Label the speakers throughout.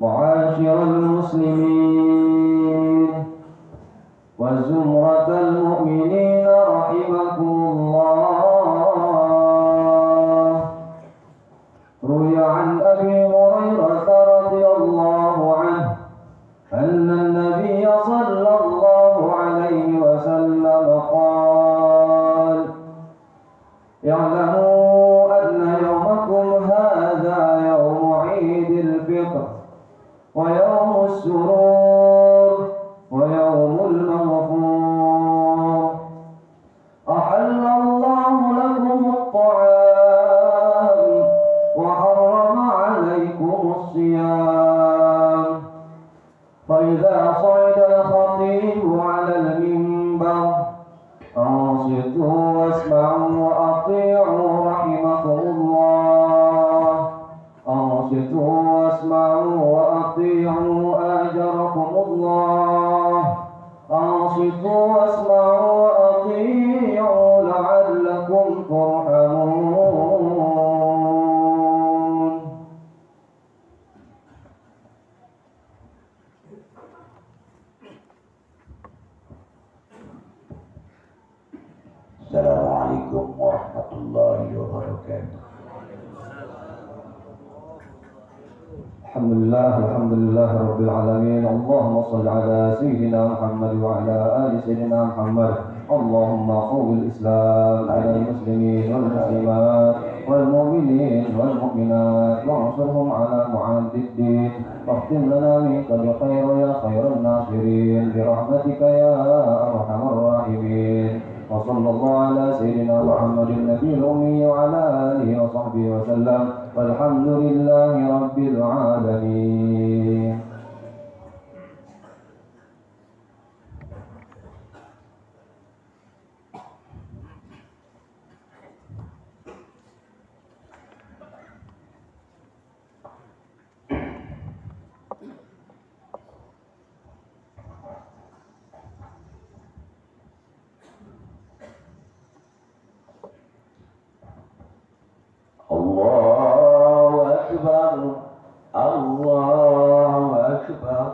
Speaker 1: معاشر المسلمين وزمرة المؤمنين رحمكم الله. روي عن أبي هريرة رضي الله عنه أن النبي صلى الله عليه وسلم قال: اعلموا أن يومكم هذا يوم عيد الفطر ويوم السرور ويوم المغفور. أحل الله لكم الطعام وحرم عليكم الصيام. فإذا صعد الخطيب على المنبر أنصتوا واسمعوا وأطيعوا رحمكم الله. أنصتوا واسمعوا وأطيعوا أجركم الله. أنصتوا واسمعوا وأطيعوا لعلكم ترحمون.
Speaker 2: Assalamualaikum warahmatullahi wabarakatuh.
Speaker 1: Alhamdulillah Rabbil Alamin. Allahumma salli ala Sayyidina Muhammad wa ala ali Sayyidina Muhammad. Allahumma qawwil Islam ala al-muslimin wal muslimat wal mu'minin wal mu'minat wa'ansurhum ala mu'adid din. Waqtim lana minka bi khair ya khairan nasirin bi rahmatika ya arhamar rahimin. Wa sallallahu ala Sayyidina Muhammadin nabiyil ummi wa ala alihi wa sahbihi wa sallam. Walhamdulillahi Rabbil Alamin.
Speaker 2: Allahu Akbar, Allahu Akbar,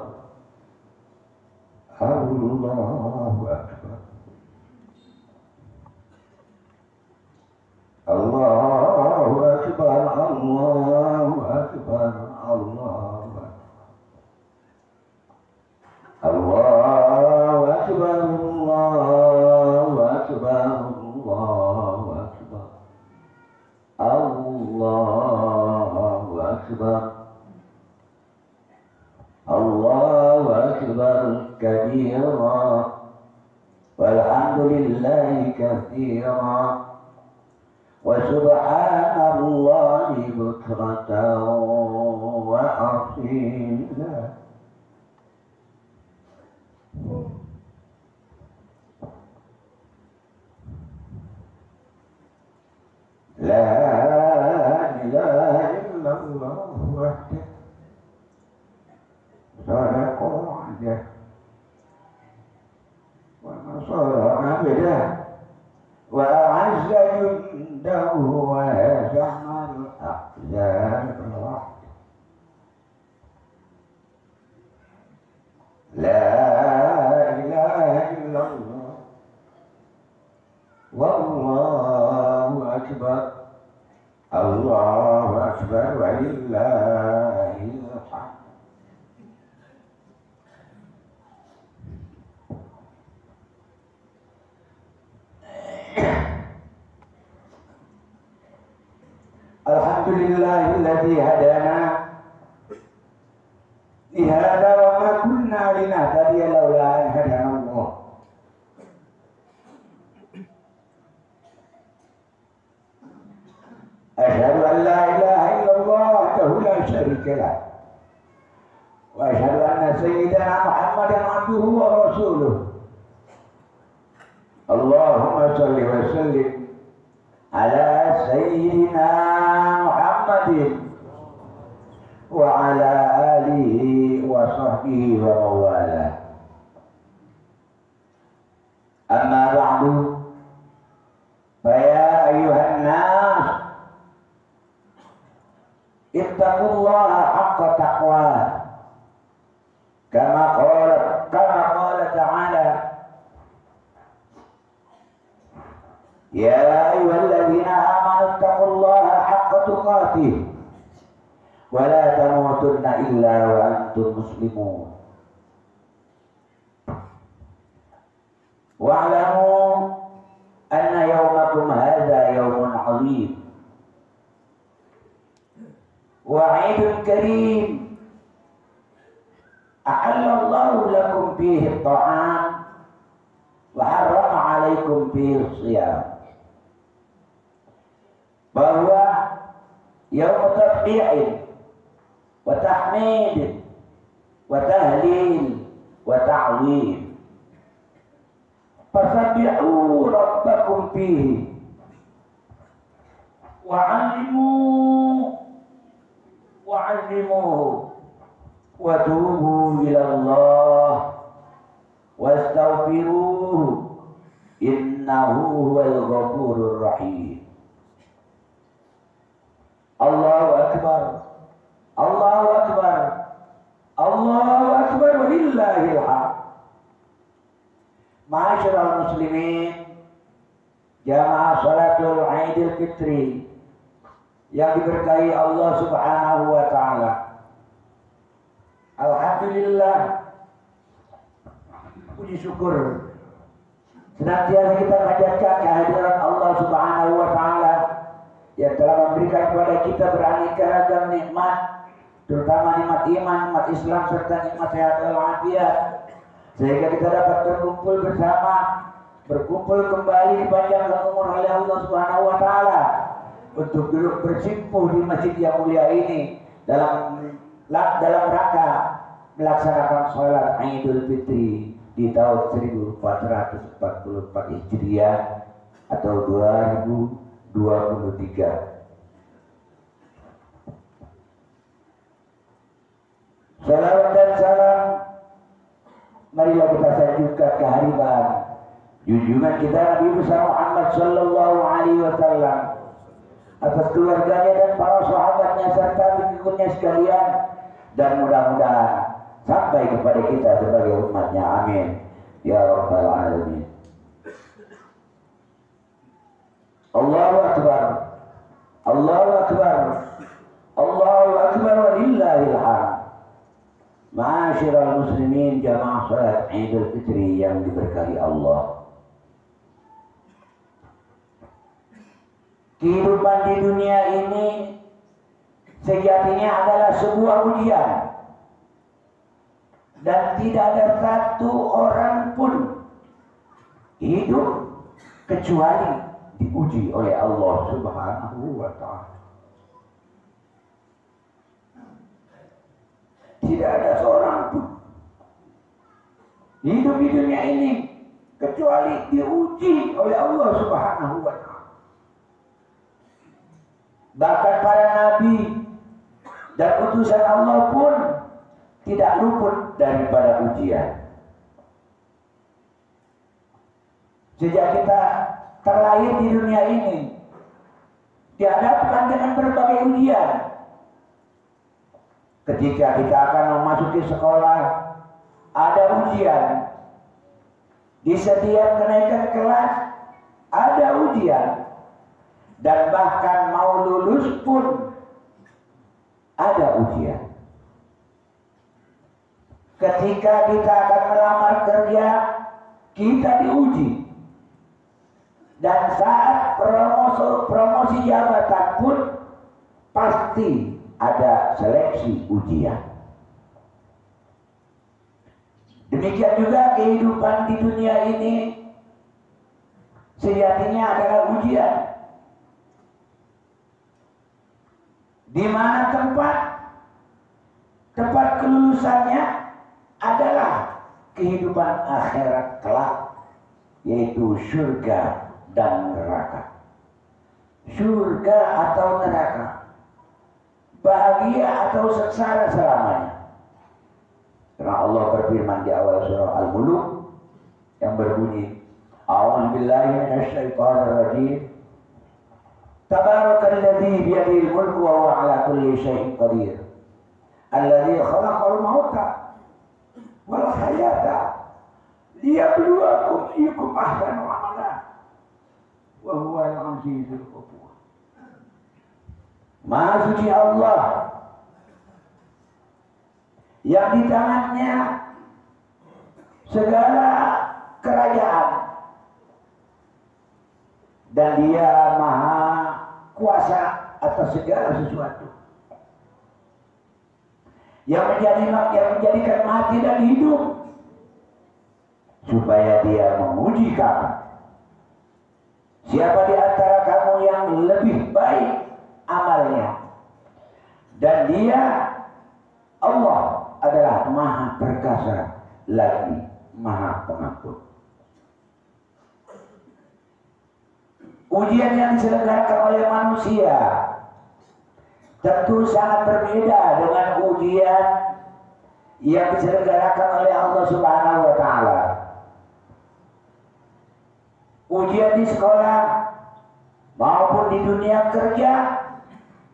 Speaker 2: Allahu Akbar, Allahu Akbar, Allahu Akbar, Allahu Akbar, Allahu Akbar, Allahu Akbar, Allahu Akbar. Allahu Akbar, Allahu Akbar kabira, walhamdulillahi katsira, wa subhanallahi bukratan wa asila. La ilaha illallah wahdah sadaqa wahdah wa nasara abdah wa azza jundahu wa hazamal ahzab wahdah. La ilaha illallah wallahu akbar, Allahu akbar walillahil hamd. Alhamdulillahilladzi hadana li hadza wa ma kunna linahtadiya laula an hadana Allah. Asyhadu an la ilaha illallah wahdahu la syarika lah wa asyhadu anna sayyidana Muhammadan abduhu wa rasuluh. Allahumma shalli wa sallim ala sayyidina Muhammadin wa ala alihi wa sahbihi wa mawala. Amma ba'du, fa ya ayyuhan nas ittaqullaha haqqa taqwah kama qala ta'ala ya ayyuhalladzina amanu taqullaha haqqa tuqatih wa la tamutunna illa wa antum muslimun wa'lamu anna yawmakum hadha yawmun 'azim wa 'idun karim ahallallahu lakum fihi at-ta'am wa harrama 'alaikum fihi as-siyam bahwa yaum tasbih wa tahmid wa tahlil wa ta'zim fasabbihu rabbakum fihi wa'allimuhu wa tubu ila Allah wastaghfiruhu innahu huwal ghafurur rahim. Allahu akbar, Allahu akbar, Allahu akbar walillahil hamd. Ma'asyiral muslimin, jamaah salatul Idul Fitri yang diberkahi Allah Subhanahu wa taala. Alhamdulillah, puji syukur senantiasa kita panjatkan kehadiran Allah Subhanahu wa taala yang telah memberikan kepada kita beraneka ragam nikmat, terutama nikmat iman, nikmat Islam serta nikmat sehat walafiat, sehingga kita dapat berkumpul bersama, berkumpul kembali dipanjangkan umur oleh Allah Subhanahu wa taala untuk duduk bersimpuh di masjid yang mulia ini dalam rangka melaksanakan sholat Idul Fitri di tahun 1444 Hijriah atau 2023. Salawat dan salam marilah kita sanjungkan kehadiran junjungan kita Nabi besar Muhammad sallallahu alaihi wasallam atas keluarganya dan para sahabatnya serta pengikutnya sekalian, dan mudah-mudahan sampai kepada kita sebagai umatnya. Amin ya rabbal alamin. Allahu akbar, Allahu akbar, Allahu akbar walillahil hamd. Ma'asyiral muslimin, jamaah salat Idul Fitri yang diberkahi Allah. Kehidupan di dunia ini sejatinya adalah sebuah ujian, dan tidak ada satu orang pun hidup kecuali diuji oleh Allah Subhanahu wa ta'ala. Tidak ada seorang pun hidup di dunia ini kecuali diuji oleh Allah Subhanahu wa ta'ala. Bahkan para nabi dan utusan Allah pun tidak luput daripada ujian. Sejak kita terlahir di dunia ini dihadapkan dengan berbagai ujian. Ketika kita akan memasuki sekolah, ada ujian. Di setiap kenaikan kelas ada ujian. Dan bahkan mau lulus pun ada ujian. Ketika kita akan melamar kerja, kita diuji. Dan saat promosi jabatan pun pasti ada seleksi ujian. Demikian juga kehidupan di dunia ini sejatinya adalah ujian. Di mana tempat kelulusannya adalah kehidupan akhirat kelak, yaitu surga dan neraka. Surga atau neraka, bahagia atau sengsara selamanya. Karena Allah berfirman di awal surah Al-Mulk yang berbunyi, A'udzubillahi minasyaitonir rajim. Tabarakalladzi biyadihil mulku wa huwa ala kulli syai'in qadir. Alladzi khalaqal mauta wal hayata liyabluwakum ayyukum ahsanu amala wa huwal azizul ghafur. Maha suci Allah yang di tangannya segala kerajaan dan Dia maha kuasa atas segala sesuatu, yang menjadikan mati dan hidup supaya Dia menguji kamu. Siapa di antara kamu yang lebih baik amalnya? Dan Dia, Allah, adalah maha perkasa lagi maha pengampun. Ujian yang diselenggarakan oleh manusia tentu sangat berbeda dengan ujian yang diselenggarakan oleh Allah Subhanahu wa Ta'ala. Ujian di sekolah maupun di dunia kerja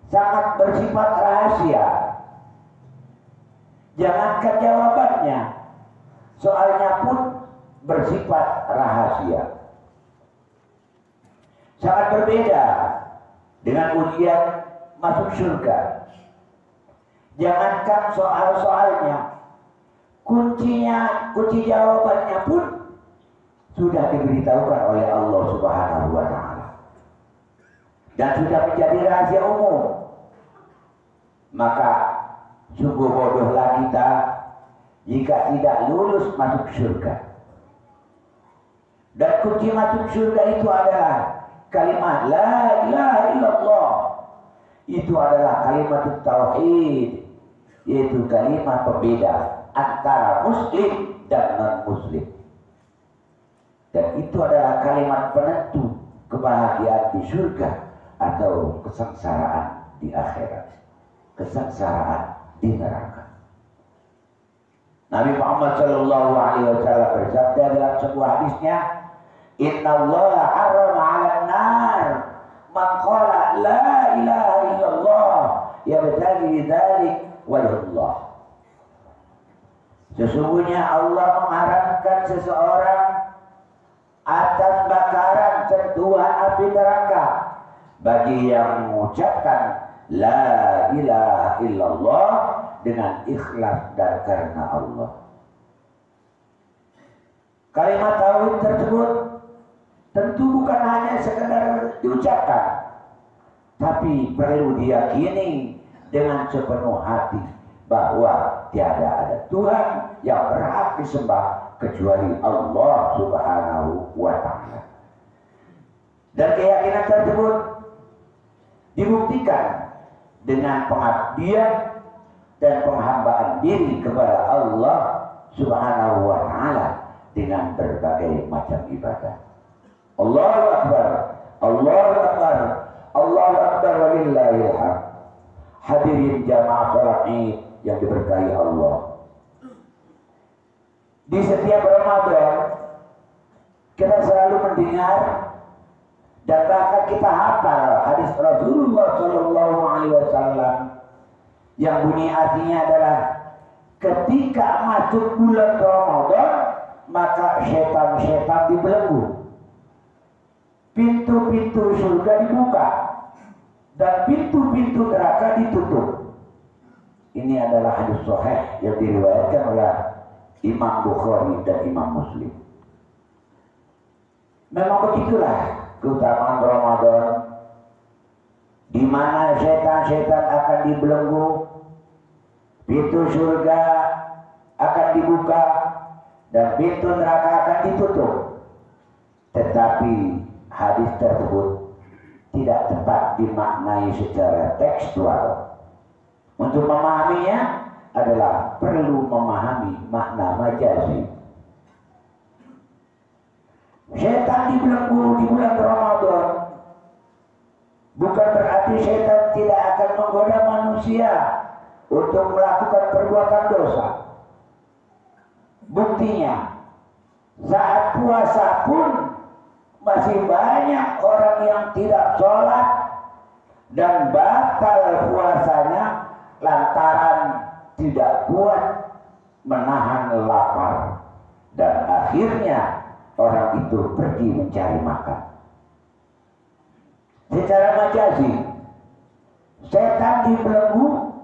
Speaker 2: sangat bersifat rahasia. Jangankan jawabannya, soalnya pun bersifat rahasia. Sangat berbeda dengan ujian masuk surga. Jangankan soal-soalnya, kunci jawabannya pun sudah diberitahukan oleh Allah Subhanahu wa Ta'ala dan sudah menjadi rahasia umum. Maka sungguh bodohlah kita jika tidak lulus masuk surga. Dan kunci masuk surga itu adalah kalimat la ilaha illallah. Itu adalah kalimat tauhid, yaitu kalimat pembeda antara muslim dan non-muslim. Dan itu adalah kalimat penentu kebahagiaan di surga atau kesengsaraan di akhirat, kesengsaraan di neraka. Nabi Muhammad sallallahu alaihi wasallam bersabda dalam sebuah hadisnya, "Innallaha harrama 'alan nar man qala la ilaha illallah yabtaghi bidzalik wajhullah." Sesungguhnya Allah mengharamkan seseorang atas bakaran sentuhan api neraka bagi yang mengucapkan la ilaha illallah dengan ikhlas dan karena Allah. Kalimat tauhid tersebut tentu bukan hanya sekedar diucapkan, tapi perlu diyakini dengan sepenuh hati bahwa tiada ada Tuhan yang berhak disembah kecuali Allah Subhanahu wa Ta'ala. Dan keyakinan tersebut dibuktikan dengan pengabdian dan penghambaan diri kepada Allah Subhanahu wa Ta'ala dengan berbagai macam ibadah. Allahu Akbar, Allahu Akbar, Allahu Akbar walillahil hamd. Hadirin jamaah salat Id yang diberkahi Allah. Di setiap Ramadan kita selalu mendengar dan bahkan kita hafal hadis Rasulullah Shallallahu Alaihi Wasallam yang bunyi artinya adalah ketika masuk bulan Ramadan maka setan-setan dibelenggu, pintu-pintu surga dibuka dan pintu-pintu neraka ditutup. Ini adalah hadis sahih yang diriwayatkan oleh Imam Bukhari dan Imam Muslim. Memang begitulah keutamaan Ramadan, di mana setan-setan akan dibelenggu, pintu surga akan dibuka dan pintu neraka akan ditutup. Tetapi hadis tersebut tidak tepat dimaknai secara tekstual. Untuk memahaminya adalah perlu memahami makna majazi. Setan dibelenggu di bulan Ramadan bukan berarti setan tidak akan menggoda manusia untuk melakukan perbuatan dosa. Buktinya, saat puasa pun masih banyak orang yang tidak sholat dan batal puasanya lantaran tidak kuat menahan lapar, dan akhirnya orang itu pergi mencari makan. Secara majazi, setan dibelenggu,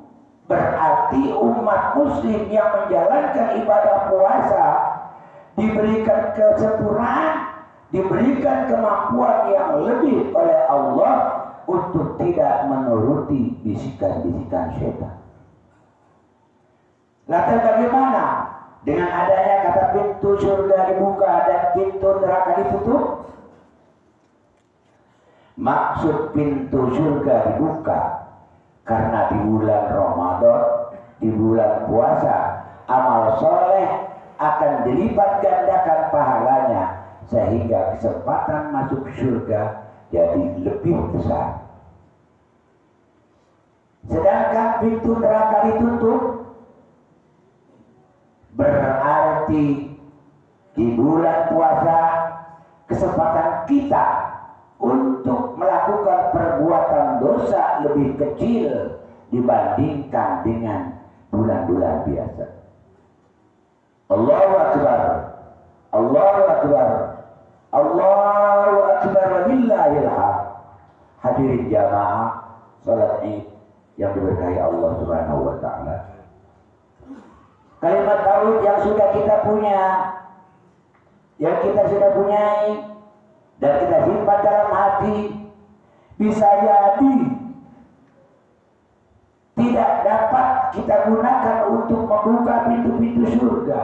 Speaker 2: berarti umat muslim yang menjalankan ibadah puasa diberikan kesempurnaan, diberikan kemampuan yang lebih oleh Allah untuk tidak menuruti bisikan-bisikan setan. Lantas bagaimana dengan adanya kata pintu surga dibuka dan pintu neraka ditutup? Maksud pintu surga dibuka karena di bulan Ramadan, di bulan puasa, amal soleh akan dilipat gandakan pahalanya, sehingga kesempatan masuk surga jadi lebih besar. Sedangkan pintu neraka ditutup, berarti di bulan puasa kesempatan kita untuk melakukan perbuatan dosa lebih kecil dibandingkan dengan bulan-bulan biasa. Allahu Akbar, Allahu Akbar, Allahu Akbar, walillahil hamd. Hadirin jamaah salat Id yang diberkahi Allah Subhanahu wa taala. Kalimat tauhid yang sudah kita punya, yang kita sudah punyai dan kita simpan dalam hati, bisa jadi tidak dapat kita gunakan untuk membuka pintu-pintu surga.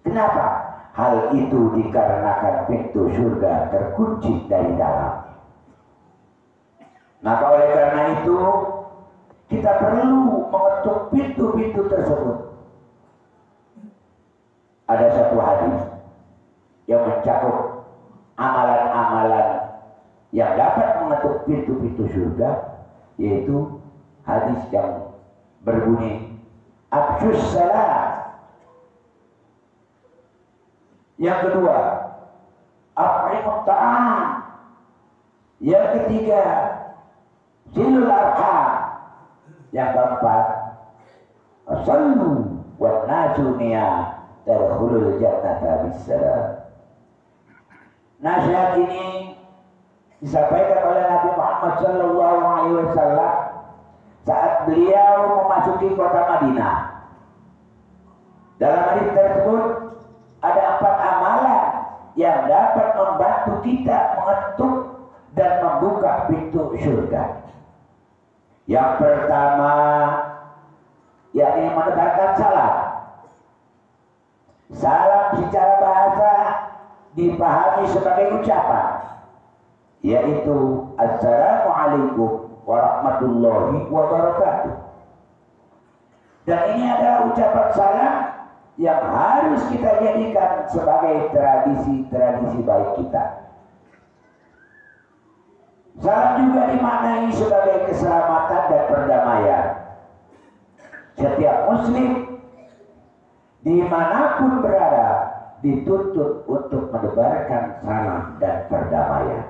Speaker 2: Kenapa? Hal itu dikarenakan pintu surga terkunci dari dalam. Maka oleh karena itu kita perlu mengetuk pintu-pintu tersebut. Ada satu hadis yang mencakup amalan-amalan yang dapat mengetuk pintu-pintu surga, yaitu hadis yang berbunyi afsyus salam. Yang kedua, at'imut ta'am. Yang ketiga, silul arham. Yang keempat, sallu wan nasu niya tadkhulul jannata bisalam. Nasihat ini disampaikan oleh Nabi Muhammad SAW saat beliau memasuki kota Madinah. Dalam hadis tersebut ada 4 amalan yang dapat membantu kita mengetuk dan membuka pintu surga. Yang pertama, yakni menebarkan salam. Salam secara bahasa dipahami sebagai ucapan, yaitu Assalamualaikum warahmatullahi wabarakatuh. Dan ini adalah ucapan salam yang harus kita jadikan sebagai tradisi-tradisi baik kita. Salam juga dimaknai sebagai keselamatan dan perdamaian. Setiap muslim dimanapun berada dituntut untuk menebarkan salam dan perdamaian,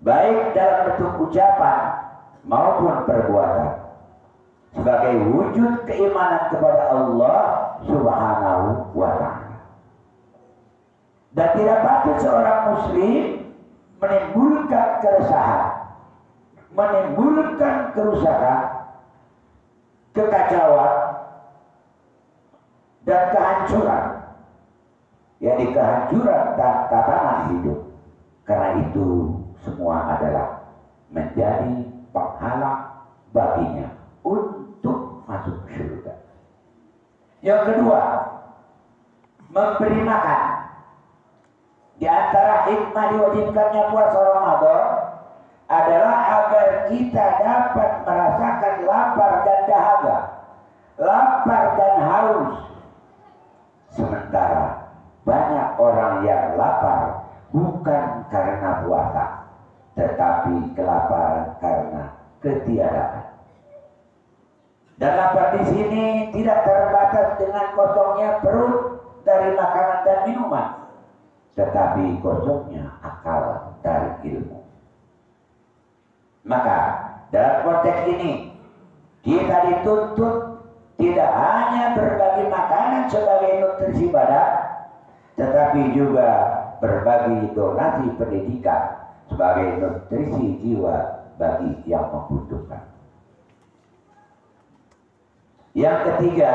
Speaker 2: baik dalam bentuk ucapan maupun perbuatan, sebagai wujud keimanan kepada Allah Subhanahu wa ta'ala. Dan tidak patut seorang muslim menimbulkan keresahan, menimbulkan kerusakan, kekacauan, dan kehancuran, yakni kehancuran dan tatanan hidup. Karena itu semua adalah menjadi penghalang baginya untuk masuk surga. Yang kedua, memberi makan. Di antara hikmah diwajibkannya puasa Ramadan adalah agar kita dapat merasakan lapar dan dahaga, lapar dan haus. Sementara banyak orang yang lapar bukan karena puasa, tetapi kelaparan karena ketiadaan. Dan lapar di sini tidak terbatas dengan kosongnya perut dari makanan dan minuman, tetapi kosongnya akal dari ilmu. Maka dalam konteks ini kita dituntut tidak hanya berbagi makanan sebagai nutrisi badan, tetapi juga berbagi donasi pendidikan sebagai nutrisi jiwa bagi yang membutuhkan. Yang ketiga,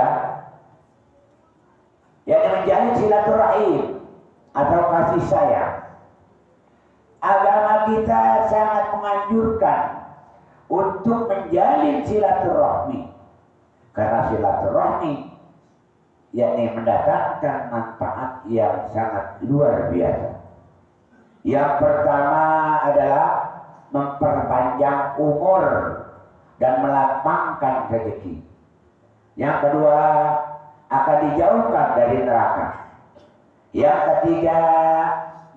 Speaker 2: yang menjalin silaturahim atau kasih sayang. Agama kita sangat menganjurkan untuk menjalin silaturahmi, karena silaturahmi yakni mendatangkan manfaat yang sangat luar biasa. Yang pertama adalah memperpanjang umur dan melapangkan rezeki. Yang kedua, akan dijauhkan dari neraka. Yang ketiga,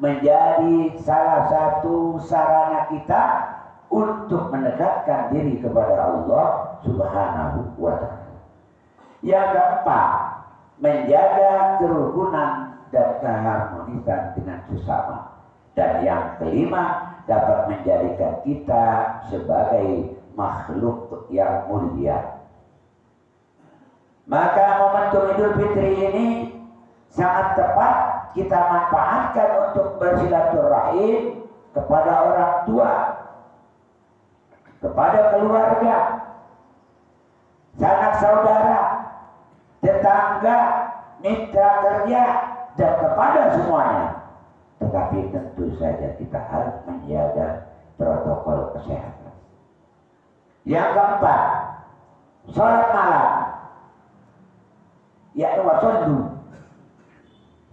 Speaker 2: menjadi salah satu sarana kita untuk mendekatkan diri kepada Allah Subhanahu wa Ta'ala. Yang keempat, menjaga kerukunan dan keharmonisan dengan sesama. Dan yang kelima, dapat menjadikan kita sebagai makhluk yang mulia. Maka momentum Idul Fitri ini sangat tepat kita manfaatkan untuk bersilaturahim kepada orang tua, kepada keluarga, sanak saudara, tetangga, mitra kerja, dan kepada semuanya. Tetapi tentu saja kita harus menjaga protokol kesehatan. Yang keempat, sholat malam, yaitu wasallu.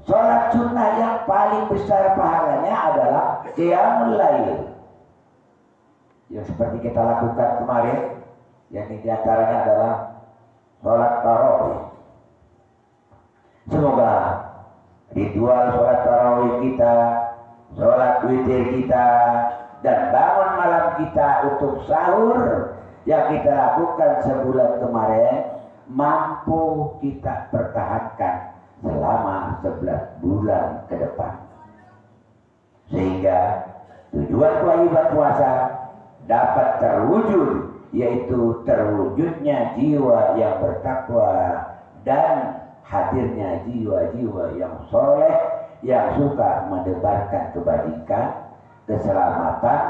Speaker 2: Sholat sunnah yang paling besar pahalanya adalah qiyamul lail, yang seperti kita lakukan kemarin, yang diantaranya adalah sholat tarawih. Semoga ritual sholat tarawih kita, sholat witir kita, dan bangun malam kita untuk sahur yang kita lakukan sebulan kemarin mampu kita pertahankan selama 11 bulan ke depan, sehingga tujuan kewajiban puasa dapat terwujud, yaitu terwujudnya jiwa yang bertakwa dan hadirnya jiwa-jiwa yang soleh, yang suka mendebarkan kebaikan, keselamatan,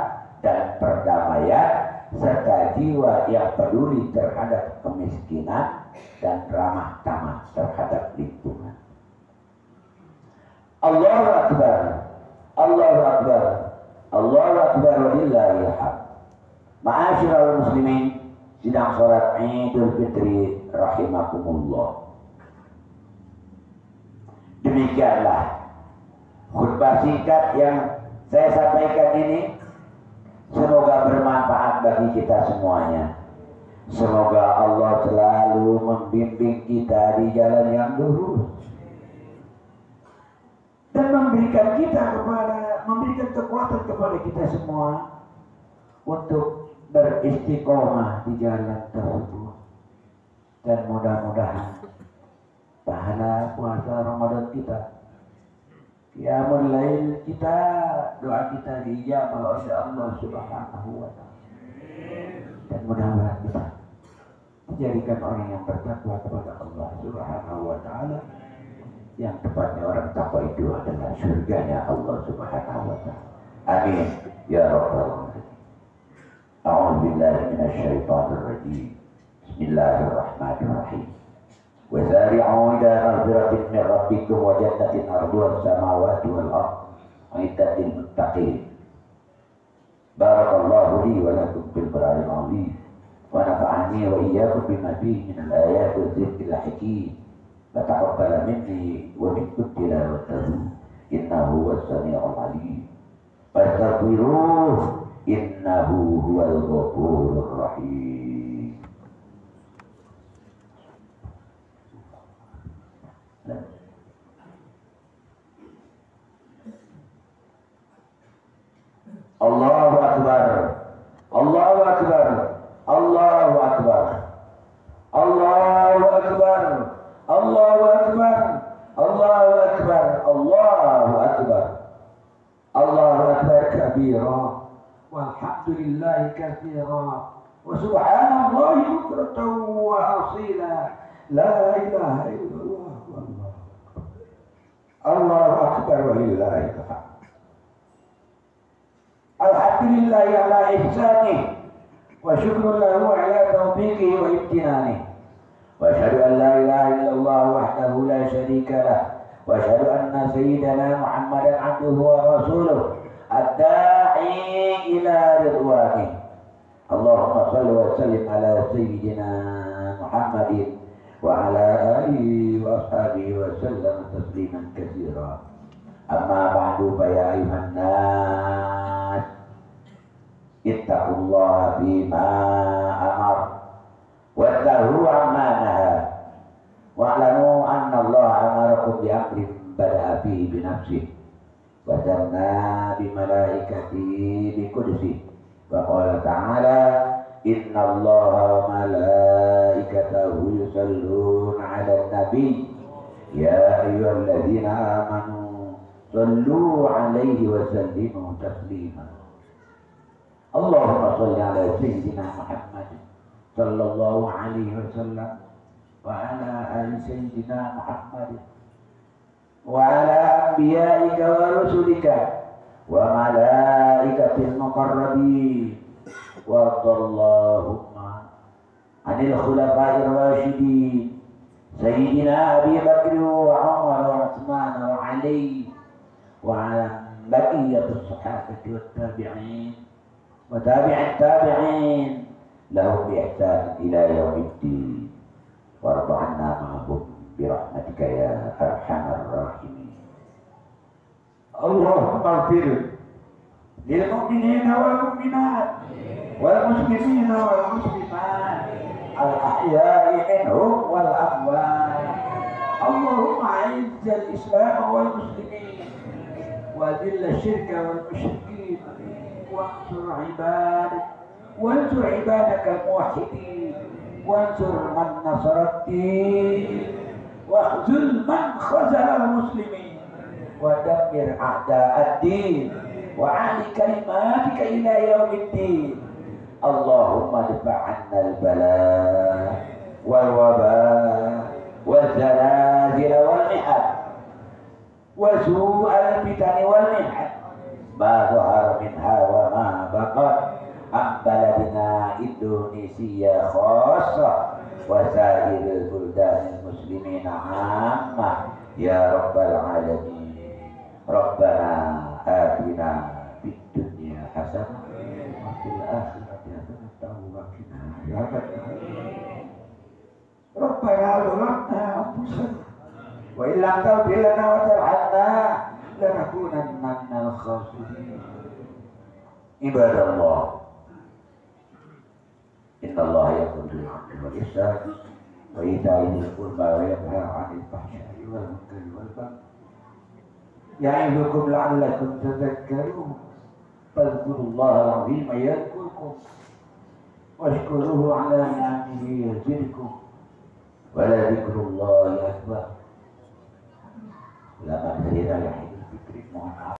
Speaker 2: dan perdamaian, serta jiwa yang peduli terhadap kemiskinan dan ramah tamah terhadap lingkungan. Allahu Akbar, Allahu Akbar, Allahu Akbar, walillahil hamd. Ma'asyiral muslimin, sidang salat Idul Fitri rahimakumullah. Demikianlah khutbah singkat yang saya sampaikan ini. Semoga bermanfaat bagi kita semuanya. Semoga Allah selalu membimbing kita di jalan yang lurus dan memberikan kekuatan kepada kita semua untuk beristiqomah di jalan tersebut. Dan mudah-mudahan pahala puasa Ramadan kita, qiyamul lail kita, doa kita dijabah oleh Allah Subhanahu wa Ta'ala. Dan mudah-mudahan kita menjadikan orang yang bertakwa kepada Allah Subhanahu wa Ta'ala, yang tepatnya orang takwa itu adalah surganya Allah Subhanahu wa Ta'ala. Amin ya rabbal alamin. A'udzu billahi minasyaitonir rajim. Bismillahirrahmanirrahim. Wa sari'u ila maghfiratin min rabbikum wa jannatin 'arduha as-samawati wal ardh u'iddat lil muttaqin. Barakallahu li wa lakum fil Qur'anil 'azim wa nafa'ani wa iyyakum bima fihi min al-ayati wa dhikril hakim. Wa taqabbal minni wa minkum tilawatahu innahu was-sami'ul 'alim. Fastaghfiruhu innahu huwal ghafurur rahim. Allahu Akbar, Allahu Akbar, Allahu Akbar, Allahu Akbar, Allahu Akbar, Allahu Akbar, Allahu Akbar, Allahu Akbar kabira, walhamdulillahi katsira, wa subhanallahi bukratan wa asila, La ilaha illallah. Allahu akbar walillahil hamd. Alhamdulillah ala ihsanih wa syukrun lahu ala taufiqihi wa imtinanihi. Wa asyhadu an la ilaha illallah wahdahu la syarika lah. Wa asyhadu anna sayyidana Muhammadan abduhu wa rasuluh ad-da'i ila ridwanih. Allahumma shalli wa sallim ala sayyidina Muhammadin wa ala alihi wa ashabihi wa sallam tasliman katsira. Amma ba'du fa ya ayuhan nas ittaqullaha bima amar wattahu amma naha wa'lamu anna Allah amarakum bi amrin bada'a fihi bi nafsihi wa sanna bi malaikatihi bi qudsihi wa qala ta'ala inna Allaha wa malaikatahu yusalluna 'alan nabiy ya ayyuhalladzina amanu sallu 'alaihi wa sallimu taslima. Allahumma shalli 'ala sayyidina Muhammad sallallahu alaihi wasallam wa 'ala ali sayyidina Muhammad wa 'ala anbiya'ika wa rusulika wa malaikatil muqarrabin wa Allahumma 'anil khulafa'ir rasyidin sayyidina Abi Bakr wa Umar wa Utsman wa Ali wa 'ala baqiyatus sahabati wat tabi'in wa tabi'it tabi'in lahum bi ihsan ila yaumiddin warḍa 'anna ma'hum bi rahmatika ya arhamar rahimin. Allahumma ighfir lil mu'minina wal mu'minat wal muslimina wal muslimat al ahya'i minhum wal amwat. Allahumma a'izz al islam wal muslimin wa dhill ash-shirka wal mushrikin وانصر عبادك الموحدين وانصر من نصر الدين واخذل من خذل المسلمين ودمر أعداء الدين وعلِ كلماتك إلى يوم الدين. اللهم ادفع عنا البلاء والوباء والزلازل والمحن وسوء الفتن والمحن ما ظهر منها وما بطن عن بلدنا إندونيسيا خاصة وسائر البلدان المسلمين عامة يا رب العالمين. ربنا آتنا في الدنيا حسنة وفي الآخرة حسنة وقنا عذاب النار. ربنا ظلمنا أنفسنا وإن لم تغفر لنا وترحمنا لنكونن من الخاسرين. عباد الله إن الله يأمر بالعدل والإحسان وإيتاء ذي القربى وينهى عن الفحشاء والمنكر والبغي يعظكم لعلكم تذكرون. فاذكروا الله العظيم يذكركم واشكروه على نعمه يزدكم ولذكر الله أكبر. Ulama dari Raya Idul Fitri mohon maaf.